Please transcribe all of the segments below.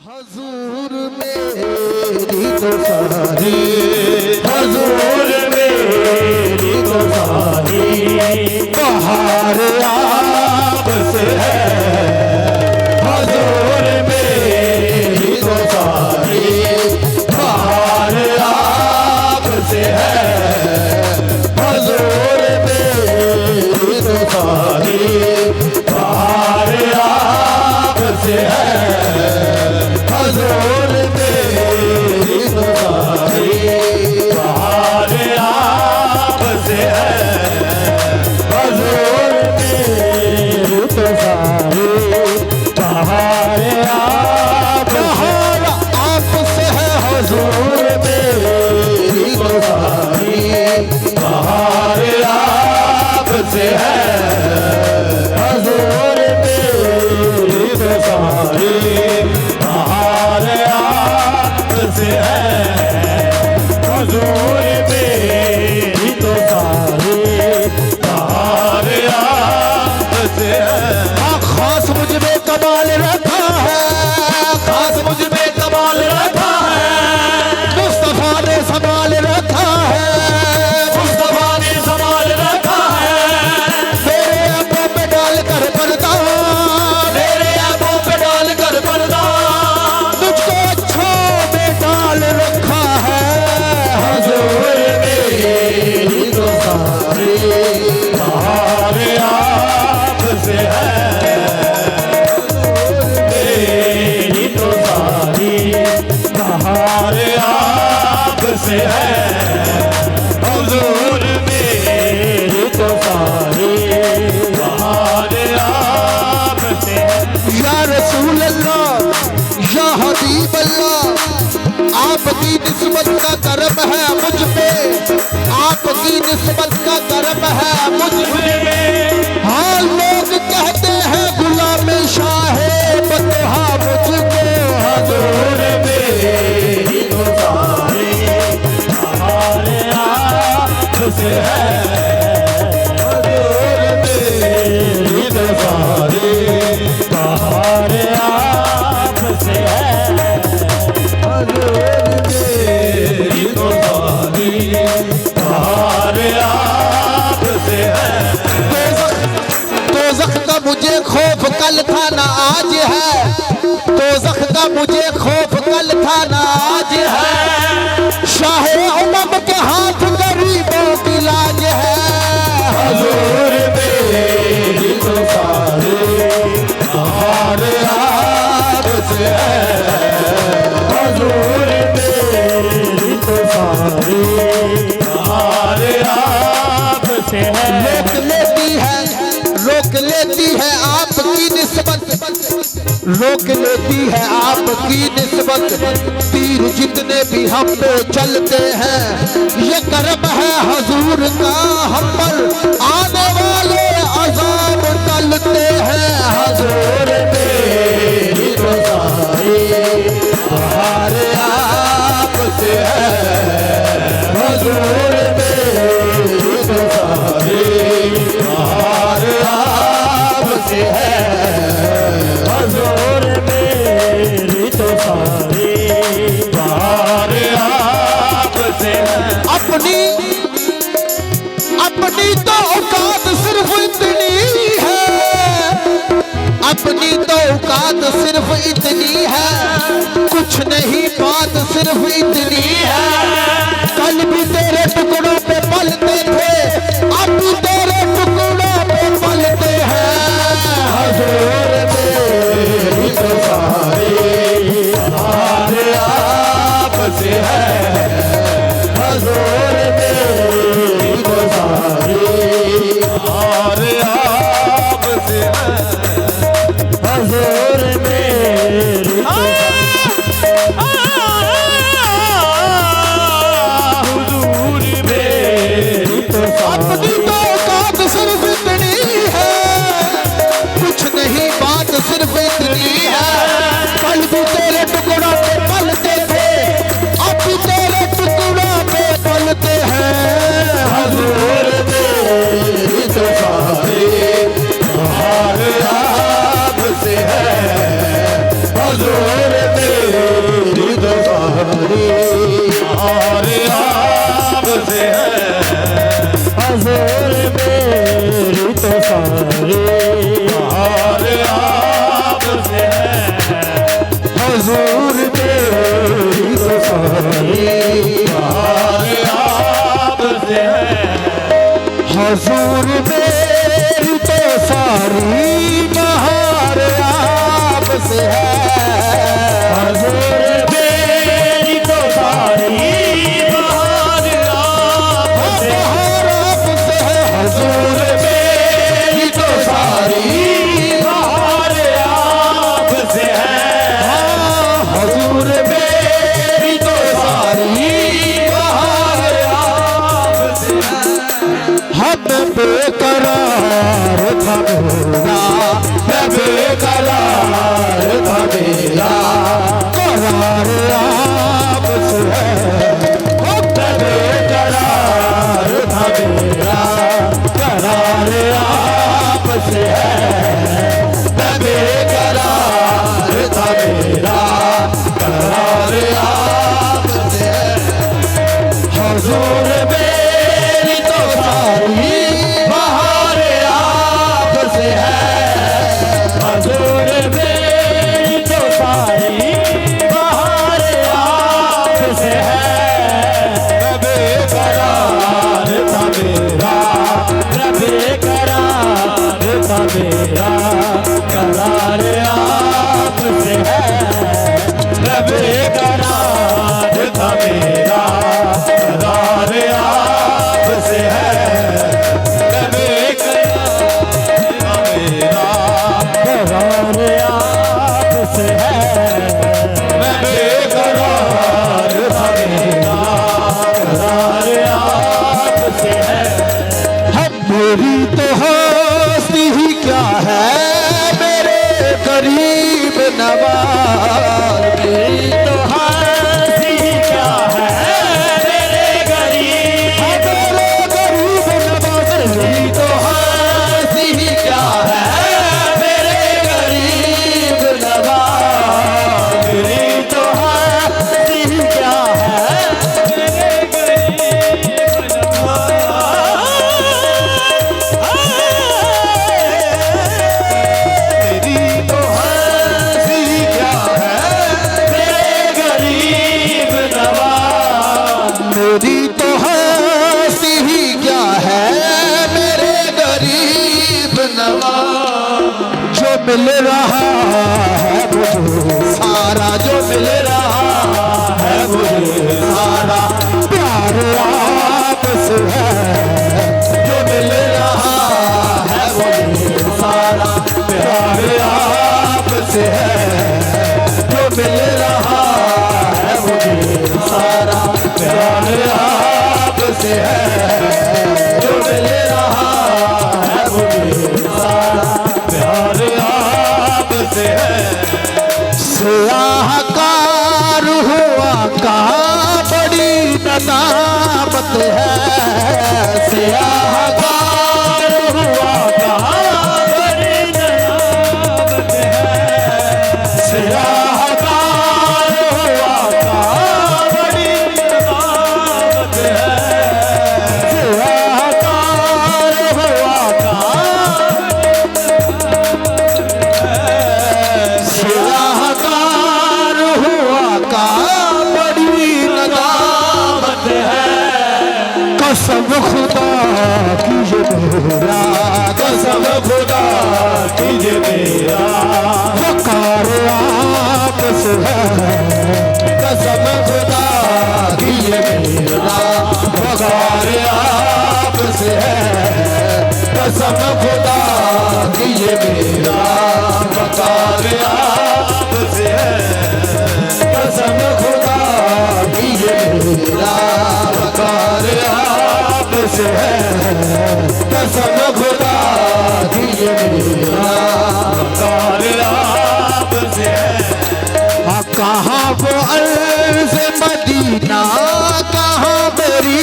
हजूर मेरी तो सारी, हजूर मेरी तो सारी बहार आपसे है। हजूर मेरी तो सारी बहार आपसे है। हजूर मेरी तो सारी बहार आपसे है। हजूर मेरी तो सारी बहार आपसे है। हजूर मेरी तो सारी बहार आपसे है। हजूर मेरी तो सारी बहार आपसे है। हजूर मेरी तो सारी बहार आपसे है। हजूर मेरी तो सारी बहार आपसे है। खास मुझ में कमाल रखा है, खास मुझ में कमाल रखा है। मुस्तफा ने संभाल रखा है, मुस्तफा ने संभाल रखा है। मेरे आंखों पे डाल कर पर्दा, मेरे आंखों पे डाल कर पर्दा मुझको अच्छा में डाल रखा है। हजूर मेरी तो सारी बहार आपसे है। मेरी तो सारी बहार आपसे है। हजूर मेरी तो सारी बहार आपसे है। या रसूल अल्लाह, या हबीब अल्लाह, आपकी निस्बत का करम है मुझ पे, आपकी निस्बत का करम है मुझ पे। हाँ लोग कहते हैं गुलाम शाहे बतहा मुझको। हजूर मेरी तो सारी बहार आपसे है। हजूर मेरी तो सारी बहार आपसे है। हजूर मेरी तो सारी बहार आपसे है। दोज़ख का मुझे खौफ कल था ना आज है, दोज़ख का मुझे खौफ कल था ना आज है। शाहे उमम के हाथ गरीबों की लाज है। हजूर मेरी तो सारी बहार आपसे है। हजूर मेरी तो सारी बहार आपसे है। रोक लेती है आपकी निस्बत, रोक लेती है आपकी निस्बत। तीर जितने भी हम पे चलते हैं, ये करम है हजूर का हम पर। आने वाले अज़ाब टलते हैं। हजूर मेरी तो सारी बहार आपसे है। हजूर मेरी तो सारी बहार आपसे है। हजूर मेरी तो सारी बहार आपसे है। अपनी तो औकात सिर्फ इतनी है, अपनी तो औकात सिर्फ इतनी है। कुछ नहीं बात सिर्फ इतनी है। कल भी तेरे टुकड़ों पे पलते थे, अब भी तेरे टुकड़ों पे पलते हैं। हजूर मेरी तो सारी बहार आपसे है। हजूर मेरी तो सारी बहार आपसे है। हजूर मेरी तो सारी और आपसे है हजूर मेरी तो सारी और आपसे है हजूर मेरी तो सारी और आपसे है हजूर मेरी तो सारी बहार आपसे है हजूर मेरी तो सारी बहार आपसे बहार आपसे है हजूर मेरी तो सारी बहार आपसे है हजूर मेरी तो सारी बहार आपसे है हम बेकरार था मेरा मैं बेकरार था मेरा करार आपसे है हम बेकरार था मेरा करार आपसे है मैं बेकरार था मेरा करार आपसे है हजूर मेरी तो सारी बहार आपसे है हजूर मेरी तो सारी बहार आपसे है बेकरार था मेरा बेकरार था मेरा करार आपसे है बेकरार था मेरा करार आपसे है बेकरार था मेरा करार आपसे है बेकरार था मेरा करार आपसे है हम मेरी तो हस्ती ही क्या है मेरे करीब नवाज मेरी तो हंसी क्या है मेरे गरीब मेरे करीब नवाज मेरी तो हस्ती ही क्या है मेरे करीब नवाज मेरी तो हंसी क्या है मेरे गरीब मेरी तो हंसी क्या है मेरे गरीब नवाज मेरी तो हस्ती ही क्या है मेरे गरीब नवाज जो मिल रहा है मुझे सारा जो मिल रहा है मुझे सारा प्यार आपसे है जो मिल रहा है मुझे सारा प्यार आपसे है जो मिल रहा है मुझे सारा प्यार आपसे है जो मिल रहा है मुझे सारा प्यार आपसे है सलाहकार हुआ कहाँ बड़ी नदामत है सलाहकार हुआ कहाँ बड़ी नयामत है सलाहकार हुआ कहाँ बड़ी नयामत है सलाहकार हुआ सलाहकार हुआ कहाँ बड़ी नदामत कसम खुदा की ये मेरा कसम खुदा की ये मेरा वकार आपसे है कसम खुदा की ये मेरा वकार आपसे है कसम खुदा की ये मेरा वकार आपसे है कसम खुदा की ये मेरा वकार आपसे है कसम खुदा की ये मेरा वकार आपसे है कहाँ वो अर्ज़ मदीना कहाँ मेरी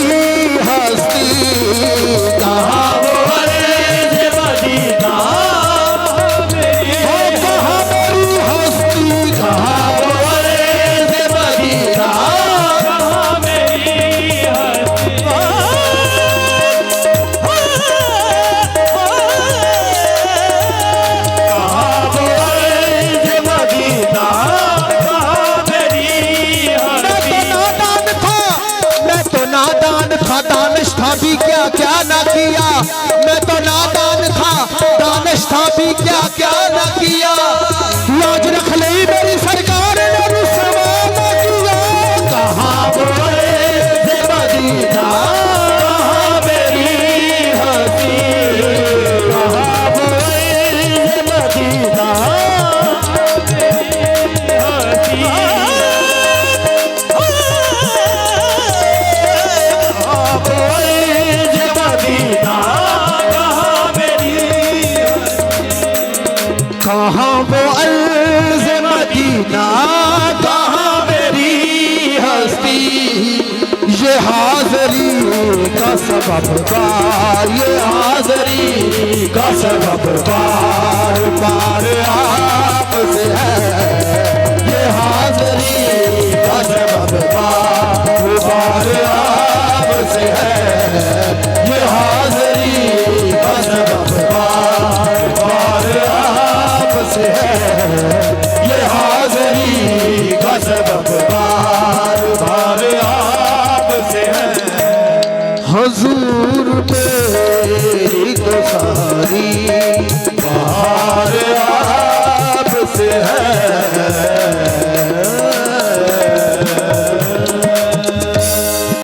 हस्ती कहाँ वो अर्ज़ मदीना मेरी कहाँ मेरी हस्ती कहाँ वो अर्ज़ मदीना हाज़री का सबब बार, ये हाज़री का सबब बार बार आपसे है, ये हाज़री का सबब बार बार आपसे है, ये हाज़री का सबब बार बार आपसे है, ये हाज़री का सबब बार बार आपसे है। हुजूर मेरी तो सारी बाहर